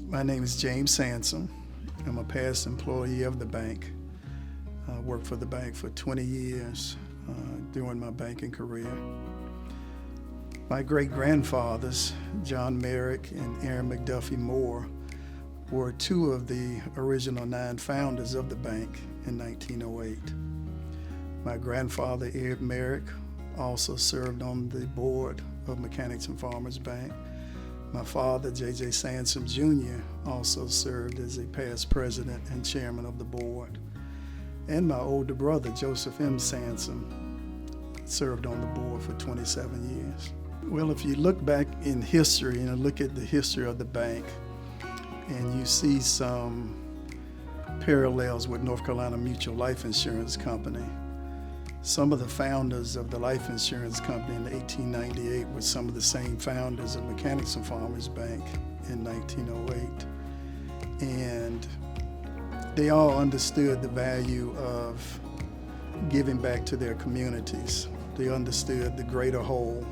My name is James Sansom. I'm a past employee of the bank. I worked for the bank for 20 years during my banking career. My great-grandfathers, John Merrick and Aaron McDuffie Moore, were two of the original 9 founders of the bank in 1908. My grandfather, Ed Merrick, also served on the board of Mechanics and Farmers Bank. My father, J.J. Sansom Jr., also served as a past president and chairman of the board. And my older brother, Joseph M. Sansom, served on the board for 27 years. Well, if you look back in history and look at the history of the bank, and you see some parallels with North Carolina Mutual Life Insurance Company. Some of the founders of the life insurance company in 1898 were some of the same founders of Mechanics and Farmers Bank in 1908. And they all understood the value of giving back to their communities. They understood the greater whole.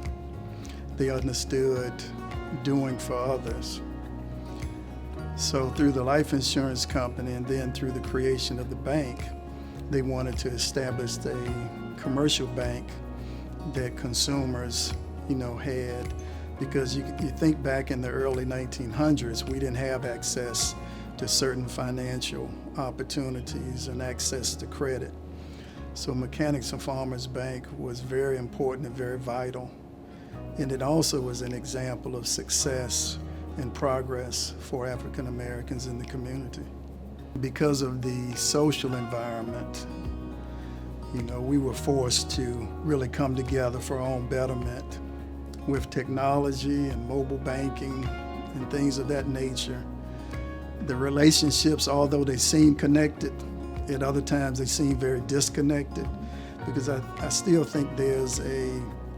They understood doing for others. So through the life insurance company and then through the creation of the bank, they wanted to establish a commercial bank that consumers, had, because you think back in the early 1900s, we didn't have access to certain financial opportunities and access to credit. So Mechanics and Farmers Bank was very important and very vital. And it also was an example of success and progress for African Americans in the community. Because of the social environment, we were forced to really come together for our own betterment. With technology and mobile banking and things of that nature, the relationships, although they seem connected, at other times they seem very disconnected, because I still think there's a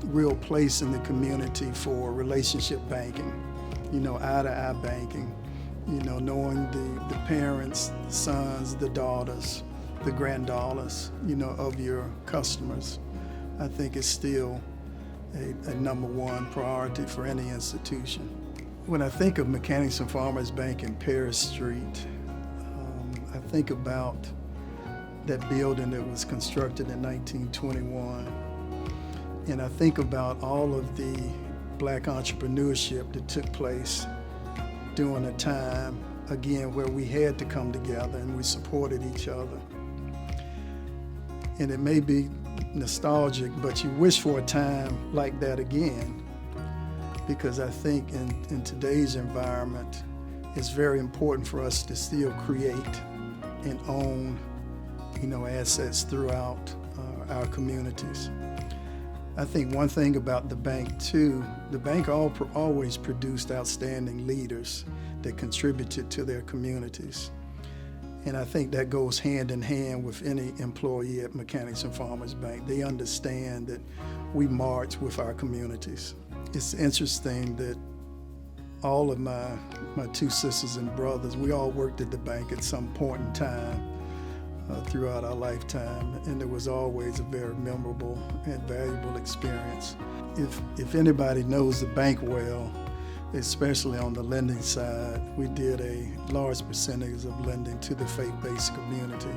real place in the community for relationship banking, eye-to-eye banking, knowing the parents, the sons, the daughters, the granddaughters, of your customers. I think it's still a number one priority for any institution. When I think of Mechanics and Farmers Bank in Paris Street, I think about that building that was constructed in 1921. And I think about all of the Black entrepreneurship that took place during a time, again, where we had to come together and we supported each other. And it may be nostalgic, but you wish for a time like that again, because I think in today's environment, it's very important for us to still create and own, assets throughout our communities. I think one thing about the bank too, the bank always produced outstanding leaders that contributed to their communities. And I think that goes hand in hand with any employee at Mechanics and Farmers Bank. They understand that we march with our communities. It's interesting that all of my 2 sisters and brothers, we all worked at the bank at some point in time throughout our lifetime, and it was always a very memorable and valuable experience. If anybody knows the bank well, especially on the lending side, we did a large percentage of lending to the faith-based community.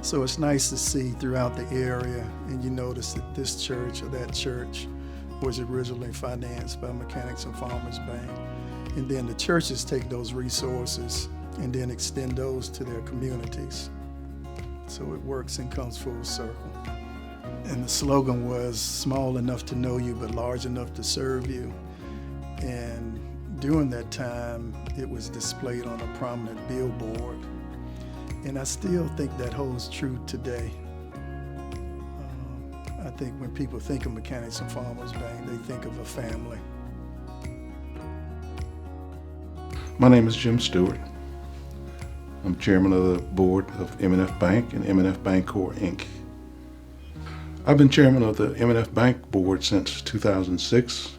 So it's nice to see throughout the area, and you notice that this church or that church was originally financed by Mechanics and Farmers Bank. And then the churches take those resources and then extend those to their communities. So it works and comes full circle. And the slogan was, small enough to know you, but large enough to serve you. And during that time, it was displayed on a prominent billboard. And I still think that holds true today. I think when people think of Mechanics and Farmers Bank, they think of a family. My name is Jim Stewart. I'm chairman of the board of M&F Bank and M&F Bancorp, Inc. I've been chairman of the M&F Bank board since 2006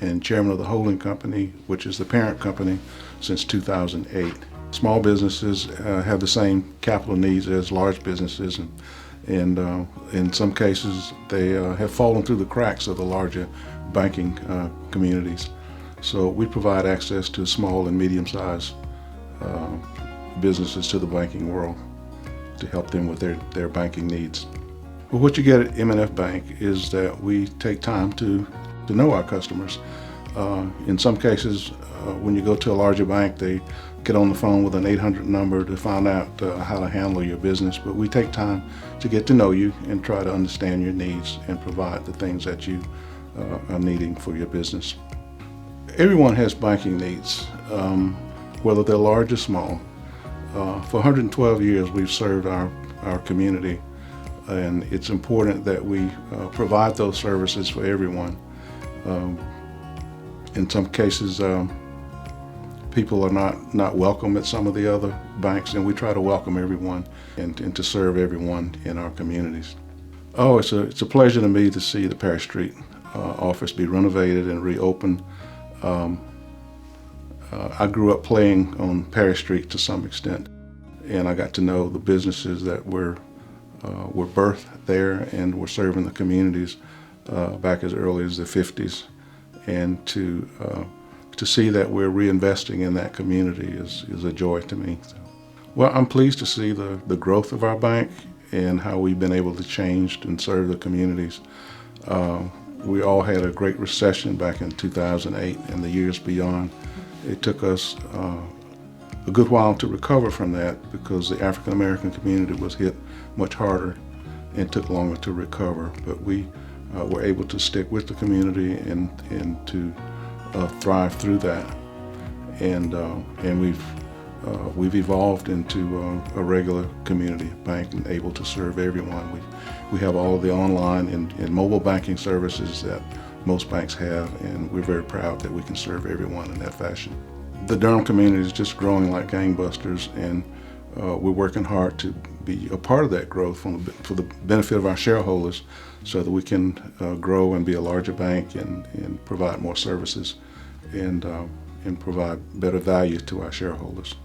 and chairman of the holding company, which is the parent company, since 2008. Small businesses have the same capital needs as large businesses, and in some cases they have fallen through the cracks of the larger banking communities. So we provide access to small and medium-sized businesses to the banking world to help them with their banking needs. Well, what you get at M&F Bank is that we take time to know our customers. In some cases, when you go to a larger bank, they get on the phone with an 800 number to find out how to handle your business, but we take time to get to know you and try to understand your needs and provide the things that you are needing for your business. Everyone has banking needs, whether they're large or small. For 112 years, we've served our community, and it's important that we provide those services for everyone. In some cases, people are not welcome at some of the other banks, and we try to welcome everyone and to serve everyone in our communities. Oh, it's a pleasure to me to see the Parish Street office be renovated and reopened. I grew up playing on Parish Street to some extent, and I got to know the businesses that were birthed there and were serving the communities back as early as the 50s. And to see that we're reinvesting in that community is a joy to me. So, well, I'm pleased to see the growth of our bank and how we've been able to change and serve the communities. We all had a great recession back in 2008 and the years beyond. It took us a good while to recover from that because the African American community was hit much harder and took longer to recover. But we were able to stick with the community and to thrive through that. And we've evolved into a regular community bank and able to serve everyone. We have all of the online and mobile banking services that most banks have, and we're very proud that we can serve everyone in that fashion. The Durham community is just growing like gangbusters, and we're working hard to be a part of that growth for the benefit of our shareholders so that we can grow and be a larger bank and provide more services and provide better value to our shareholders.